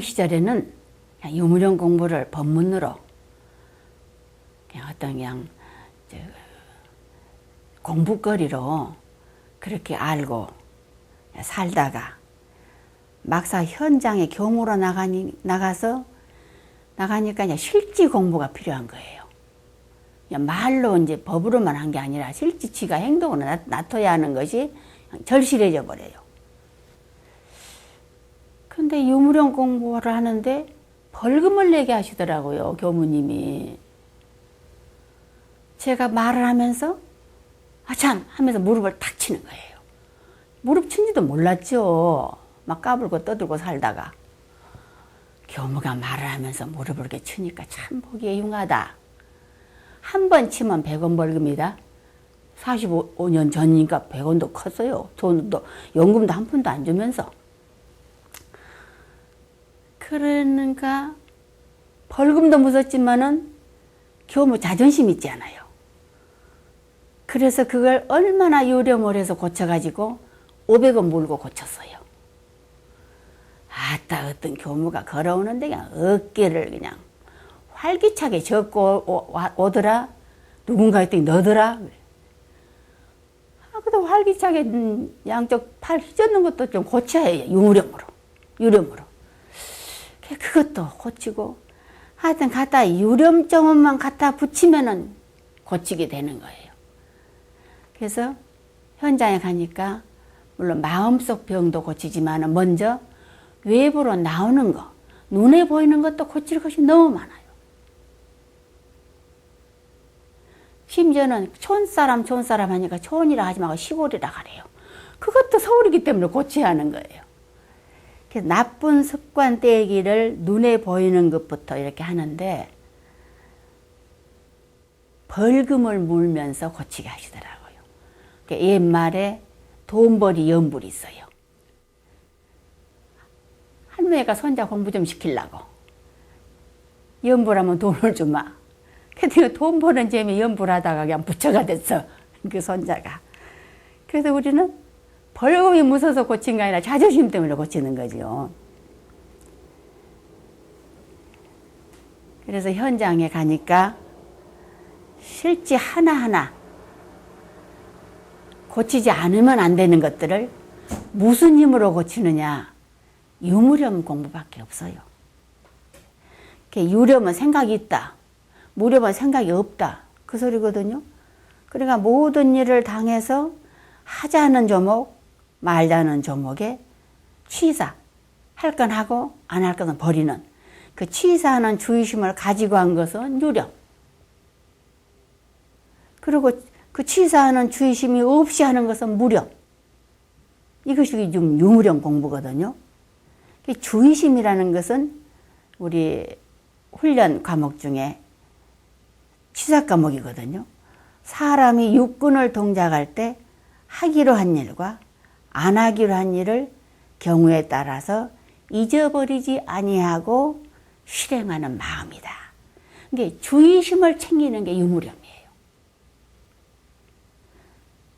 시절에는 그냥 유무령 공부를 법문으로 그냥 어떤 그냥 공부거리로 그렇게 알고 살다가 막상 현장에 교무로 나가니까 이제 실지 공부가 필요한 거예요. 그냥 말로 이제 법으로만 한 게 아니라 실지 지가 행동으로 나타야 하는 것이 절실해져 버려요. 근데 유무령 공부를 하는데 벌금을 내게 하시더라고요, 교무님이. 제가 말을 하면서 아참 하면서 무릎을 탁 치는 거예요. 무릎 친지도 몰랐죠. 막 까불고 떠들고 살다가 교무가 말을 하면서 무릎을 이렇게 치니까 참 보기에 흉하다. 한 번 치면 100원 벌금이다. 45년 전이니까 100원도 컸어요. 돈도 연금도 한 푼도 안 주면서. 그러니까 벌금도 무섭지만은 교무 자존심 있잖아요. 그래서 그걸 얼마나 요령을 해서 고쳐가지고 500원 물고 고쳤어요. 아따 어떤 교무가 걸어오는데 그냥 어깨를 그냥 활기차게 젓고 오더라. 누군가 했더니 너더라. 그래도 활기차게 양쪽 팔 휘젓는 것도 좀 고쳐야 해요. 유령으로. 그것도 고치고 하여튼 갖다 유령점만 갖다 붙이면은 고치게 되는 거예요. 그래서 현장에 가니까 물론 마음속 병도 고치지만 먼저 외부로 나오는 거, 눈에 보이는 것도 고칠 것이 너무 많아요. 심지어는 촌사람 하니까 촌이라 하지 말고 시골이라 하래요. 그것도 서울이기 때문에 고쳐야 하는 거예요. 그래서 나쁜 습관 떼기를 눈에 보이는 것부터 이렇게 하는데 벌금을 물면서 고치게 하시더라고요. 옛말에 돈벌이 연불이 있어요. 할머니가 손자 공부 좀 시키려고 연불하면 돈을 주마. 그래서 돈 버는 재미 연불하다가 그냥 부처가 됐어. 그 손자가. 그래서 우리는 벌금이 무서워서 고친 게 아니라 자존심 때문에 고치는 거죠. 그래서 현장에 가니까 실제 하나하나 고치지 않으면 안 되는 것들을 무슨 힘으로 고치느냐? 유무령 공부밖에 없어요. 유령은 생각이 있다. 무령은 생각이 없다. 그 소리거든요. 그러니까 모든 일을 당해서 하자는 조목, 말자는 조목에 취사. 할 건 하고 안 할 것은 버리는. 그 취사하는 주의심을 가지고 한 것은 유령. 그리고 그 취사하는 주의심이 없이 하는 것은 무령. 이것이 좀 유무령 공부거든요. 주의심이라는 것은 우리 훈련 과목 중에 취사 과목이거든요. 사람이 육군을 동작할 때 하기로 한 일과 안 하기로 한 일을 경우에 따라서 잊어버리지 아니하고 실행하는 마음이다. 근데 주의심을 챙기는 게 유무령이에요.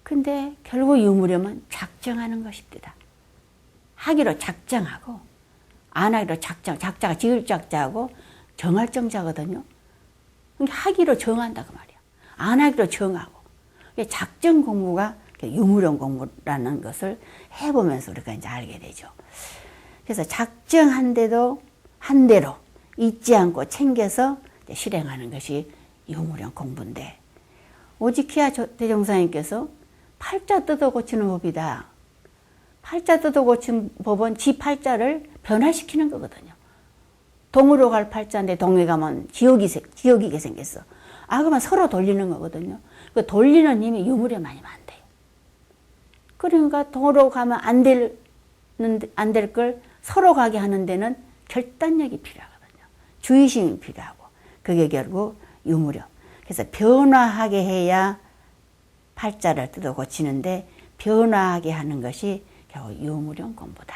근데 결국 유무령은 작정하는 것입니다. 하기로 작정하고 안 하기로 작자가 지을 작자하고 정할 정자거든요. 하기로 정한다 그 말이야. 안 하기로 정하고. 작정 공부가 유무령 공부라는 것을 해보면서 우리가 이제 알게 되죠. 그래서 작정한 대로 잊지 않고 챙겨서 실행하는 것이 유무령 공부인데 오직희야 대종사님께서 팔자 뜯어 고치는 법이다. 팔자 뜯어 고친 법은 지 팔자를 변화시키는 거거든요. 동으로 갈 팔자인데 동에 가면 지옥이게 생겼어. 그러면 서로 돌리는 거거든요. 그 돌리는 힘이 유무령만이면 안 돼요. 그러니까 동으로 가면 안 될 걸 서로 가게 하는 데는 결단력이 필요하거든요. 주의심이 필요하고. 그게 결국 유무령. 그래서 변화하게 해야 팔자를 뜯어 고치는데 변화하게 하는 것이 결국 유무령 공부다.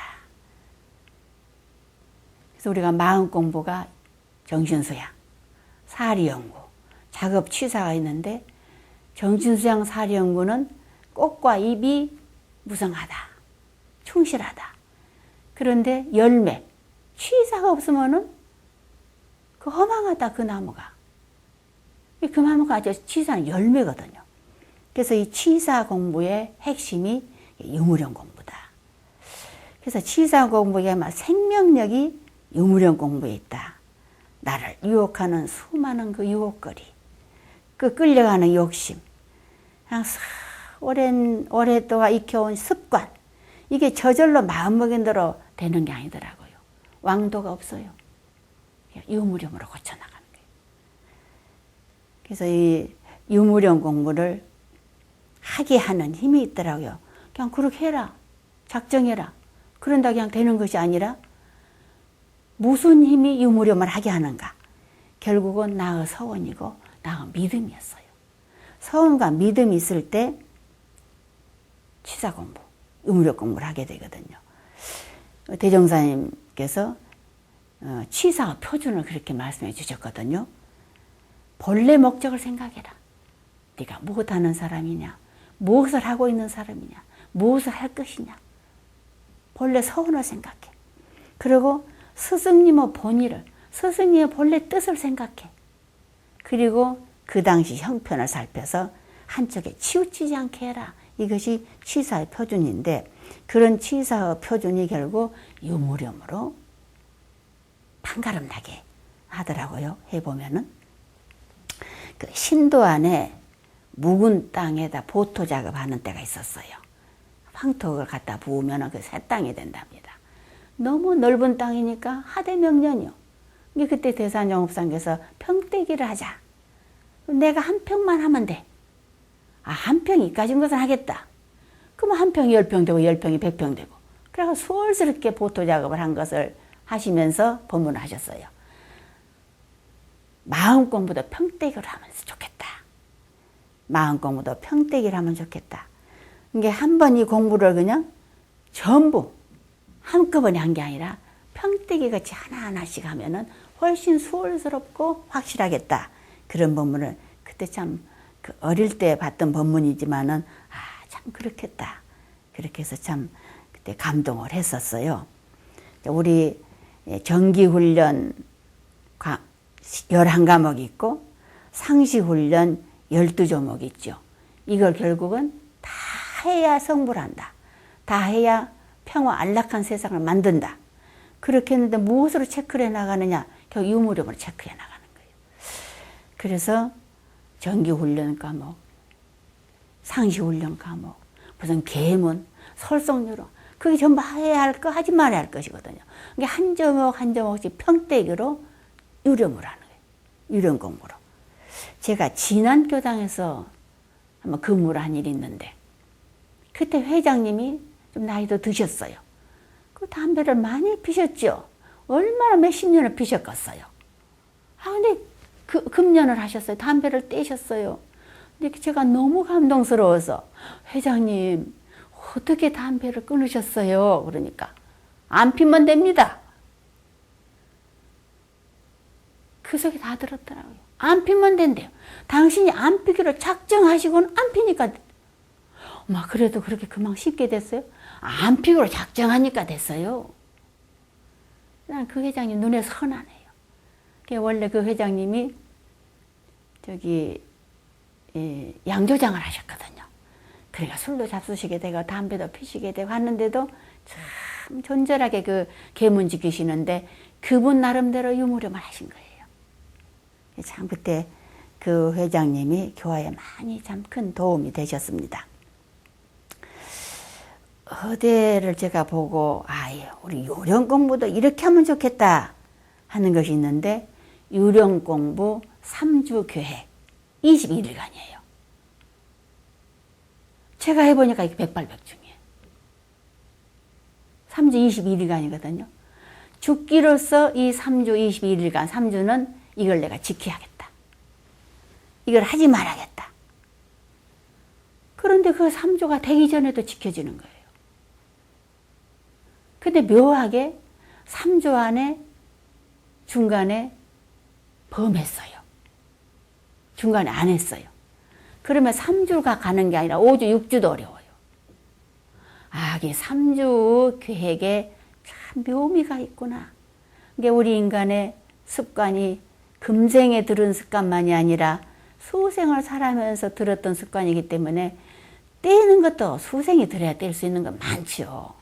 그래서 우리가 마음 공부가 정신수양, 사리연구, 작업 취사가 있는데 정신수양 사리연구는 꽃과 잎이 무성하다, 충실하다. 그런데 열매, 치사가 없으면은 그 허망하다, 그 나무가. 그 나무가 아주 치사는 열매거든요. 그래서 이 치사 공부의 핵심이 유무령 공부다. 그래서 치사 공부에 아마 생명력이 유무령 공부에 있다. 나를 유혹하는 수많은 그 유혹거리, 그 끌려가는 욕심, 그냥 오랫동안 익혀온 습관, 이게 저절로 마음먹인 대로 되는 게 아니더라고요. 왕도가 없어요. 유무령으로 고쳐나가는 거예요. 그래서 이 유무령 공부를 하게 하는 힘이 있더라고요. 그냥 그렇게 해라. 작정해라. 그런다 그냥 되는 것이 아니라 무슨 힘이 유무령을 하게 하는가? 결국은 나의 서원이고 나의 믿음이었어요. 서원과 믿음이 있을 때 치사 공부, 유무령 공부를 하게 되거든요. 대종사님께서 치사의 표준을 그렇게 말씀해 주셨거든요. 본래 목적을 생각해라. 네가 무엇하는 사람이냐, 무엇을 하고 있는 사람이냐, 무엇을 할 것이냐. 본래 서원을 생각해. 그리고 스승님의 본의를, 스승님의 본래 뜻을 생각해. 그리고 그 당시 형편을 살펴서 한쪽에 치우치지 않게 해라. 이것이 치사의 표준인데, 그런 치사의 표준이 결국 유무령으로 판가름나게 하더라고요. 해보면은. 그 신도 안에 묵은 땅에다 보토 작업하는 때가 있었어요. 황토를 갖다 부으면 그 새 땅이 된답니다. 너무 넓은 땅이니까 하대명년이요. 그때 대산영업상께서 평대기를 하자. 내가 한 평만 하면 돼. 아, 한 평 이까진 것은 하겠다. 그러면 한 평이 10평 되고 10평이 100평 되고. 그래서 수월스럽게 보토 작업을 한 것을 하시면서 법문을 하셨어요. 마음 공부도 평대기를 하면 좋겠다. 마음 공부도 평대기를 하면 좋겠다. 이게 한 번 이 공부를 그냥 전부 한꺼번에 한 게 아니라 평대기 같이 하나하나씩 하면은 훨씬 수월스럽고 확실하겠다. 그런 법문을 그때 참 그 어릴 때 봤던 법문이지만은 아, 참 그렇겠다. 그렇게 해서 참 그때 감동을 했었어요. 우리 정기훈련 11과목이 있고 상시훈련 12조목이 있죠. 이걸 결국은 다 해야 성불을 한다. 다 해야 평화 안락한 세상을 만든다. 그렇게 했는데 무엇으로 체크를 해나가느냐? 결국 유무력으로 체크해 나가는 거예요. 그래서 정기훈련 과목, 상시훈련 과목, 무슨 계문, 설성유로 그게 전부 해야 할 거, 하지 말아야 할 것이거든요. 이게 한 조목 한 조목씩 평대기로 유령을 하는 거예요. 유령 공부로. 제가 진안교당에서 한번 근무를 한 일이 있는데 그때 회장님이 좀 나이도 드셨어요. 그 담배를 많이 피셨죠. 얼마나 몇십 년을 피셨겠어요. 아, 근데 금년을 하셨어요. 담배를 떼셨어요. 근데 제가 너무 감동스러워서 회장님 어떻게 담배를 끊으셨어요? 그러니까 안 피면 됩니다. 그 속에 다 들었더라고요. 안 피면 된대요. 당신이 안 피기로 작정하시고는 안 피니까. 그래도 그렇게 금방 쉽게 됐어요? 안 피기로 작정하니까 됐어요. 난 그 회장님 눈에 선하네요. 원래 그 회장님이 양조장을 하셨거든요. 그러니까 술도 잡수시게 되고 담배도 피시게 되고 하는데도 참 존잘하게 그 계문 지키시는데 그분 나름대로 유무렴을 하신 거예요. 참 그때 그 회장님이 교화에 많이 참 큰 도움이 되셨습니다. 허대를 제가 보고 우리 요령 공부도 이렇게 하면 좋겠다 하는 것이 있는데 요령 공부 3주 계획 21일간이에요. 제가 해보니까 이게 백발백중이에요. 3주 21일간이거든요. 죽기로서 이 3주 21일간 3주는 이걸 내가 지켜야겠다. 이걸 하지 말아야겠다. 그런데 그 3주가 되기 전에도 지켜지는 거예요. 근데 묘하게 3주 안에 중간에 범했어요. 중간에 안 했어요. 그러면 3주가 가는 게 아니라 5주, 6주도 어려워요. 이게 3주 계획에 참 묘미가 있구나. 이게 우리 인간의 습관이 금생에 들은 습관만이 아니라 수생을 살아면서 들었던 습관이기 때문에 떼는 것도 수생이 들어야 뗄 수 있는 건 많죠.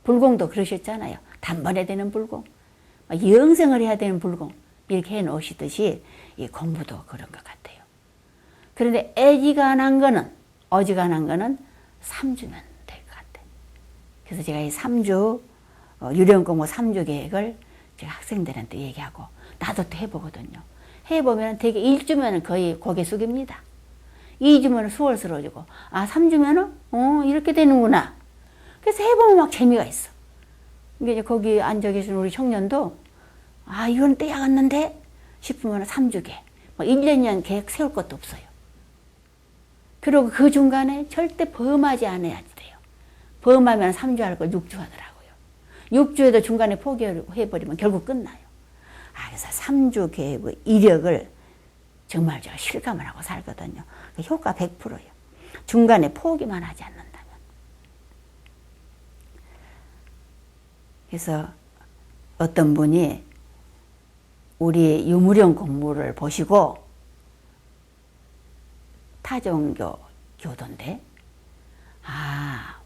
불공도 그러셨잖아요. 단번에 되는 불공, 영생을 해야 되는 불공, 이렇게 해 놓으시듯이 이 공부도 그런 것 같아요. 그런데 애지간한 거는, 어지간한 거는 3주면 될 것 같아요. 그래서 제가 이 3주, 유령공부 3주 계획을 제가 학생들한테 얘기하고, 나도 또 해보거든요. 해보면 되게 1주면 거의 고개 숙입니다. 2주면 수월스러워지고, 3주면은, 이렇게 되는구나. 그래서 해보면 막 재미가 있어. 이제 거기 앉아 계신 우리 청년도, 이건 떼야겠는데? 싶으면 3주계. 1년 계획 세울 것도 없어요. 그리고 그 중간에 절대 범하지 않아야 돼요. 범하면 3주 할 걸 6주 하더라고요. 6주에도 중간에 포기해버리면 결국 끝나요. 그래서 3주 계획의 이력을 정말 제가 실감을 하고 살거든요. 효과 100%예요. 중간에 포기만 하지 않는다면. 그래서 어떤 분이 우리 유무령 공부를 보시고, 타종교 교도인데,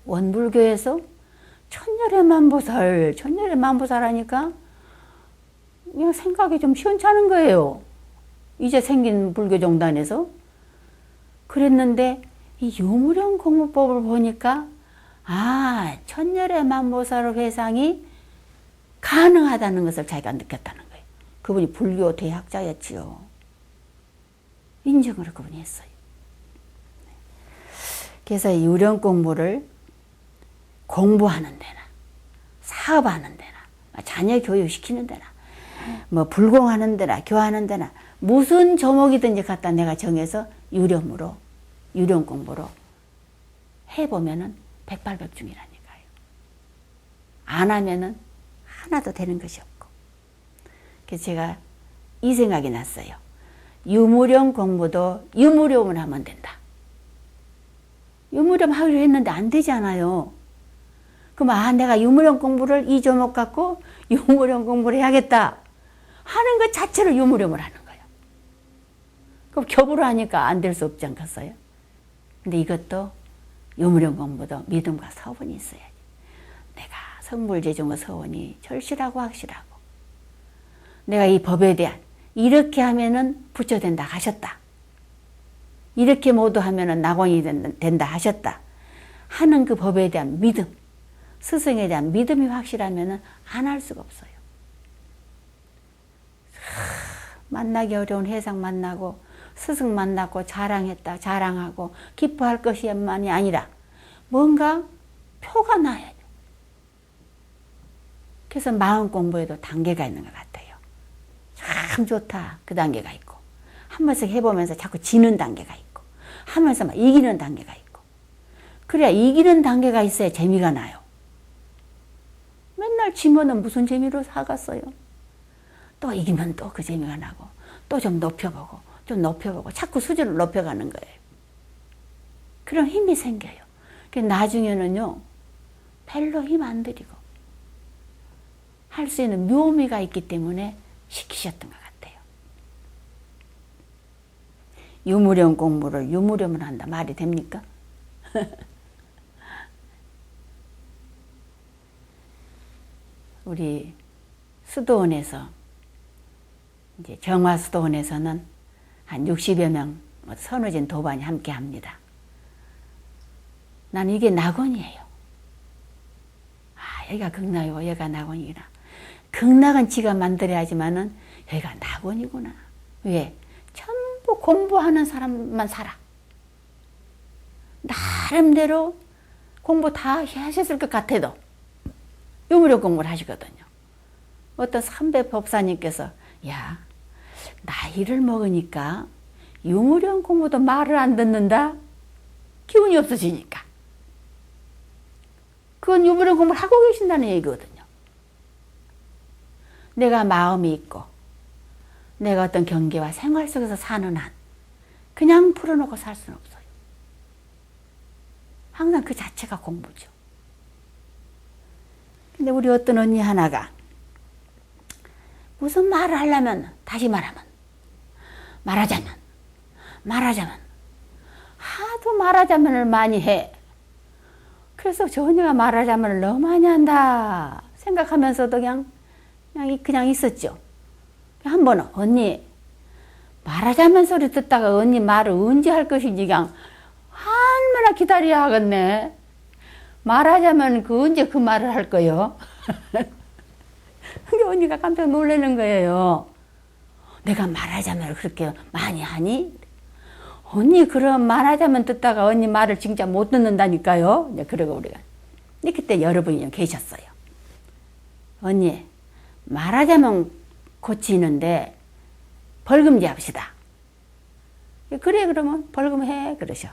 원불교에서 천년의 만보살 하니까 그냥 생각이 좀 시원찮은 거예요. 이제 생긴 불교 정단에서. 그랬는데 이 유무령 공부법을 보니까 천년의 만보살 회상이 가능하다는 것을 자기가 느꼈다는 거예요. 그분이 불교 대학자였지요. 인정을 그분이 했어요. 그래서 유령 공부를 공부하는 데나, 사업하는 데나, 자녀 교육시키는 데나, 불공하는 데나, 교하는 데나, 무슨 조목이든지 갖다 내가 정해서 유령 공부로 해보면은 백발백중이라니까요. 안 하면은 하나도 되는 것이 없고. 그래서 제가 이 생각이 났어요. 유무령 공부도 유무령을 하면 된다. 유무령 하기로 했는데 안 되잖아요. 그럼 내가 유무령 공부를 이 조목 갖고 유무령 공부를 해야겠다 하는 것 자체로 유무령을 하는 거예요. 그럼 겹으로 하니까 안 될 수 없지 않겠어요? 근데 이것도 유무령 공부도 믿음과 서원이 있어야지. 내가 성불재종의 서원이 절실하고 확실하고, 내가 이 법에 대한, 이렇게 하면은 부처된다 하셨다, 이렇게 모두 하면은 낙원이 된다 하셨다 하는 그 법에 대한 믿음, 스승에 대한 믿음이 확실하면은 안 할 수가 없어요. 만나기 어려운 회상 만나고 스승 만나고 자랑하고 기뻐할 것이만이 아니라 뭔가 표가 나야죠. 그래서 마음 공부에도 단계가 있는 것 같아요. 참 좋다, 그 단계가 있고, 한 번씩 해보면서 자꾸 지는 단계가 있고, 하면서 막 이기는 단계가 있고. 그래야 이기는 단계가 있어야 재미가 나요. 맨날 지면은 무슨 재미로 살겠어요. 또 이기면 또 그 재미가 나고, 또 좀 높여보고 자꾸 수준을 높여가는 거예요. 그럼 힘이 생겨요. 나중에는요, 별로 힘 안 들이고 할 수 있는 묘미가 있기 때문에 시키셨던 것 같아요. 유무령 공부를 유무령을 한다 말이 됩니까? 우리 수도원에서, 이제 정화수도원에서는 한 60여 명 선호진 도반이 함께 합니다. 나는 이게 낙원이에요. 여기가 극락이고 여기가 낙원이구나. 극락은 지가 만들어야지만은 여기가 낙원이구나. 왜? 전부 공부하는 사람만 살아. 나름대로 공부 다 하셨을 것 같아도 유무령 공부를 하시거든요. 어떤 삼배 법사님께서, 야, 나이를 먹으니까 유무령 공부도 말을 안 듣는다? 기운이 없어지니까. 그건 유무령 공부를 하고 계신다는 얘기거든요. 내가 마음이 있고 내가 어떤 경계와 생활 속에서 사는 한 그냥 풀어놓고 살 수는 없어요. 항상 그 자체가 공부죠. 근데 우리 어떤 언니 하나가 무슨 말을 하려면 다시 말하자면 하도 말하자면을 많이 해. 그래서 저 언니가 말하자면을 너무 많이 한다 생각하면서도 그냥 있었죠. 한 번은 언니 말하자면 소리 듣다가 언니 말을 언제 할 것인지 그냥 얼마나 기다려야 하겠네. 말하자면 언제 그 말을 할 거요? 근데 언니가 깜짝 놀라는 거예요. 내가 말하자면 그렇게 많이 하니? 언니 그럼 말하자면 듣다가 언니 말을 진짜 못 듣는다니까요. 그러고 우리가. 근데 그때 여러분이 계셨어요. 언니 말하자면 고치는데 벌금제 합시다. 그래 그러면 벌금 해 그러셔.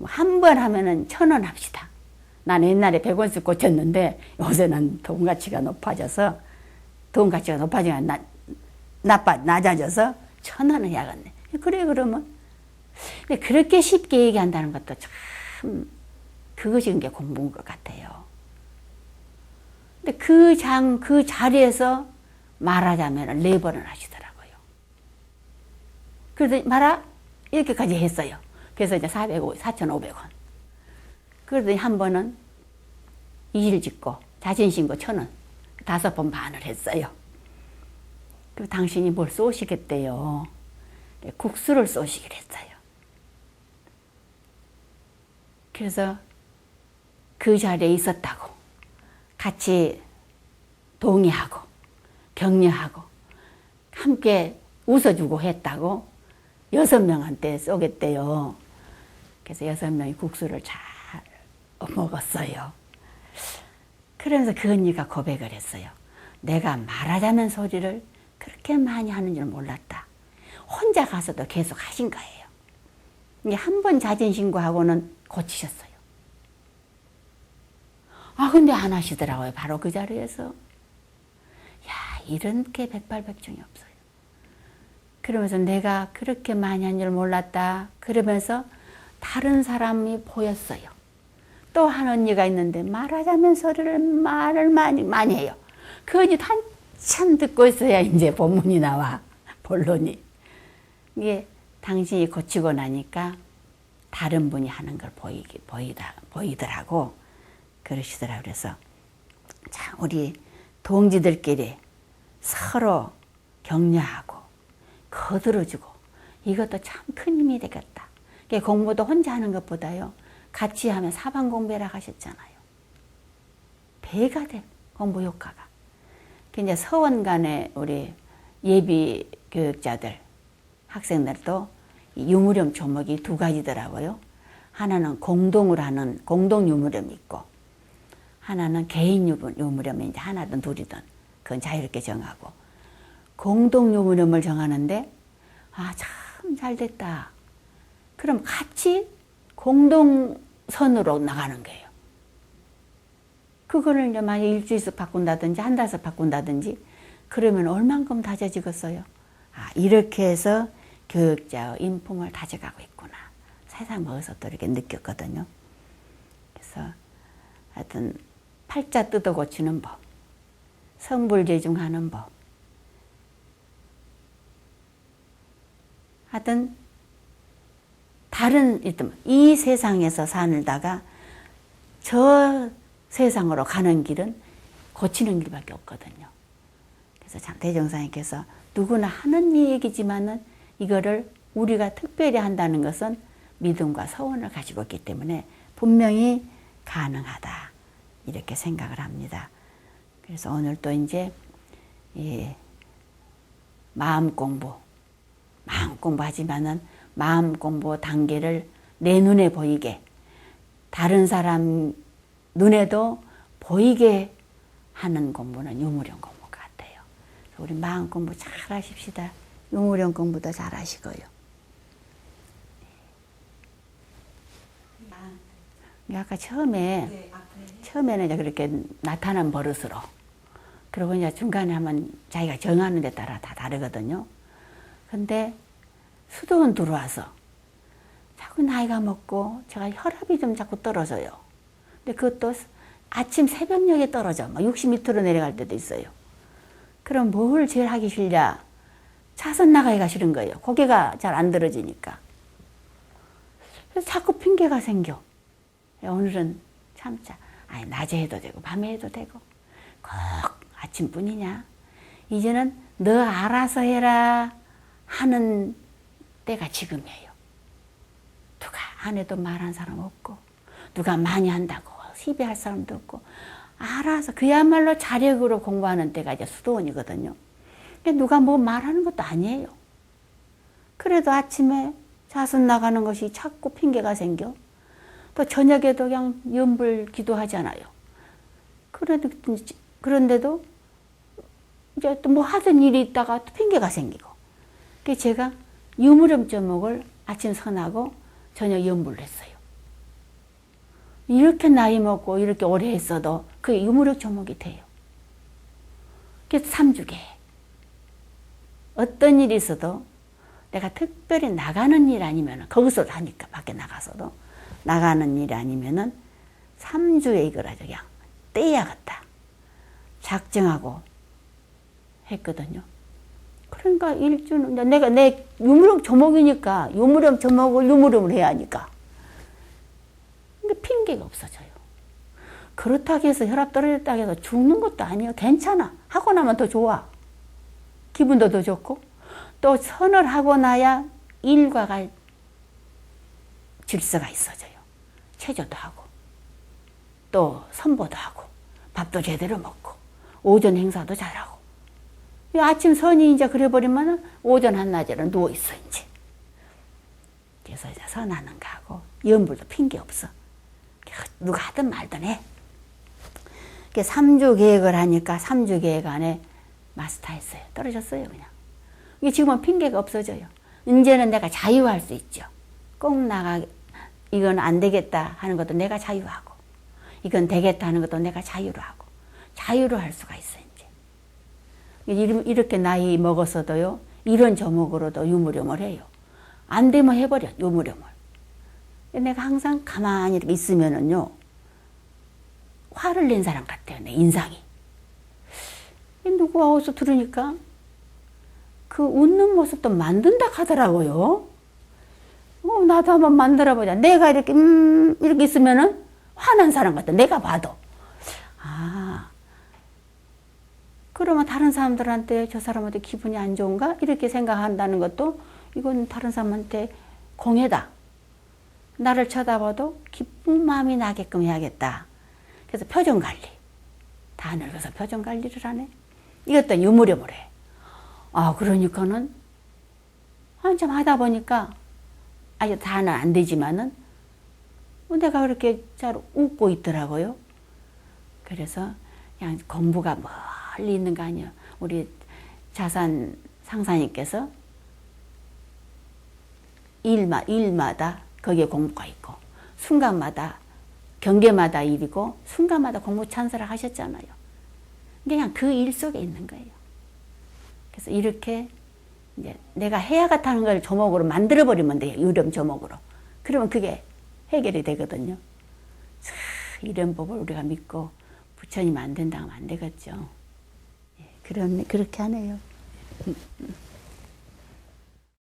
한 번 하면은 1,000원 합시다. 난 옛날에 100원씩 고쳤는데 요새는 돈 가치가 높아져서 낮아져서 1,000원을 해야겠네. 그래 그러면 근데 그렇게 쉽게 얘기한다는 것도 참 그것이 게 공부인 것 같아요. 근데 그 자리에서 말하자면 4번을 하시더라고요. 그래서 말아 이렇게까지 했어요. 그래서 이제 4,500원. 그러더니 한 번은 이실 짓고 자진신고 1,000원 5번 반을 했어요. 그 당신이 뭘 쏘시겠대요. 국수를 쏘시기로 했어요. 그래서 그 자리에 있었다고 같이 동의하고 격려하고 함께 웃어주고 했다고 6명한테 쏘겠대요. 그래서 6명이 국수를 잘 먹었어요. 그러면서 그 언니가 고백을 했어요. 내가 말하자면 소리를 그렇게 많이 하는 줄 몰랐다. 혼자 가서도 계속 하신 거예요. 이게 한 번 자진신고하고는 고치셨어요. 근데 안 하시더라고요. 바로 그 자리에서. 야, 이런 게 백발백중이 없어요. 그러면서 내가 그렇게 많이 한 줄 몰랐다. 그러면서 다른 사람이 보였어요. 또 한 언니가 있는데 말하자면 소리를 말을 많이 해요. 그 언니 한참 듣고 있어야 이제 본문이 나와. 본론이. 이게 당신이 고치고 나니까 다른 분이 하는 걸 보이더라고. 그러시더라고요. 그래서 참 우리 동지들끼리 서로 격려하고 거들어주고 이것도 참 큰 힘이 되겠다. 공부도 혼자 하는 것보다요. 같이 하면 사방공배라 하셨잖아요. 배가 돼 공부 효과가. 이제 서원 간에 우리 예비 교육자들 학생들도 유무렴 조목이 2가지더라고요. 하나는 공동으로 하는 공동 유무렴이 있고 하나는 개인 유무렴이 이제 하나든 둘이든 그건 자유롭게 정하고 공동 유무렴을 정하는데 참 잘됐다. 그럼 같이 공동선으로 나가는 거예요. 그거를 이제 만약 일주일씩 바꾼다든지 한 달씩 바꾼다든지 그러면 얼만큼 다져지겠어요. 이렇게 해서 교육자의 인품을 다져가고 있구나. 세상 먹어서 또 이렇게 느꼈거든요. 그래서 하여튼 팔자 뜯어 고치는 법, 성불재중하는 법. 하여튼 다른 이 세상에서 살다가 저 세상으로 가는 길은 고치는 길밖에 없거든요. 그래서 참 대종사님께서 누구나 하는 얘기지만은 이거를 우리가 특별히 한다는 것은 믿음과 서원을 가지고 있기 때문에 분명히 가능하다. 이렇게 생각을 합니다. 그래서 오늘 또 이제 마음 공부하지만은 마음 공부 단계를 내 눈에 보이게 다른 사람 눈에도 보이게 하는 공부는 유무령 공부 같아요. 우리 마음 공부 잘 하십시다. 유무령 공부도 잘 하시고요. 아까 처음에는 이제 그렇게 나타난 버릇으로 그리고 이제 중간에 하면 자기가 정하는 데 따라 다 다르거든요. 근데 수도원 들어와서 자꾸 나이가 먹고 제가 혈압이 좀 자꾸 떨어져요. 근데 그것도 아침 새벽녘에 떨어져. 막 60m로 내려갈 때도 있어요. 그럼 뭘 제일 하기 싫냐? 차선 나가기가 싫은 거예요. 고개가 잘 안 들어지니까. 그래서 자꾸 핑계가 생겨. 오늘은 참자. 아니, 낮에 해도 되고 밤에 해도 되고 꼭 아침뿐이냐? 이제는 너 알아서 해라 하는 때가 지금이에요. 누가 안 해도 말한 사람 없고 누가 많이 한다고 시비할 사람도 없고 알아서 그야말로 자력으로 공부하는 때가 이제 수도원이거든요. 누가 뭐 말하는 것도 아니에요. 그래도 아침에 자선 나가는 것이 자꾸 핑계가 생겨. 또 저녁에도 그냥 연불 기도하잖아요. 그런데도 이제 또 뭐 하던 일이 있다가 또 핑계가 생기고. 그래서 제가 유무령 제목을 아침 선하고 저녁 연불을 했어요. 이렇게 나이 먹고 이렇게 오래 했어도 그게 유무력 제목이 돼요. 그래서 3주계. 어떤 일이 있어도 내가 특별히 나가는 일 아니면 거기서 하니까 밖에 나가서도 나가는 일이 아니면은 3주에 이걸 아주 그냥 떼야겠다 작정하고 했거든요. 그러니까 일주는 내가 내 유무령 조목이니까 유무령 조목을 유무령을 해야 하니까 근데 핑계가 없어져요. 그렇다고 해서 혈압 떨어졌다고 해서 죽는 것도 아니에요. 괜찮아. 하고 나면 더 좋아. 기분도 더 좋고 또 선을 하고 나야 일과가 질서가 있어져요. 체조도 하고 또 선보도 하고 밥도 제대로 먹고 오전 행사도 잘하고 아침 선이 이제 그래버리면 오전 한낮에는 누워있어 이제. 그래서 이제 선하는 거 하고 연불도 핑계 없어. 누가 하든 말든 해. 3주 계획을 하니까 3주 계획 안에 마스터했어요. 떨어졌어요 그냥. 이게 지금은 핑계가 없어져요. 이제는 내가 자유할 수 있죠. 꼭 나가 이건 안 되겠다 하는 것도 내가 자유하고 이건 되겠다 하는 것도 내가 자유로 하고 자유로 할 수가 있어요. 이제 이렇게 나이 먹었어도요. 이런 제목으로도 유무렴을 해요. 안 되면 해버려 유무렴을. 내가 항상 가만히 이렇게 있으면은요. 화를 낸 사람 같아요. 내 인상이. 누구가 어디서 들으니까 그 웃는 모습도 만든다 하더라고요. 나도 한번 만들어보자. 내가 이렇게 이렇게 있으면은 화난 사람 같아. 내가 봐도. 그러면 다른 사람들한테 저 사람한테 기분이 안 좋은가? 이렇게 생각한다는 것도 이건 다른 사람한테 공해다. 나를 쳐다봐도 기쁜 마음이 나게끔 해야겠다. 그래서 표정관리. 다 늙어서 표정관리를 하네. 이것도 유무렴을 해. 그러니까는 한참 하다 보니까 아직 다는 안 되지만은 내가 그렇게 잘 웃고 있더라고요. 그래서 그냥 공부가 멀리 있는 거 아니에요. 우리 자산 상사님께서 일마다 거기에 공부가 있고 순간마다 경계마다 일이고 순간마다 공부 찬사를 하셨잖아요. 그냥 그 일 속에 있는 거예요. 그래서 이렇게 이제 내가 해야겠다는 걸 조목으로 만들어버리면 돼요. 유령 조목으로. 그러면 그게 해결이 되거든요. 이런 법을 우리가 믿고 부처님 안 된다고 하면 안 되겠죠. 그렇게 하네요.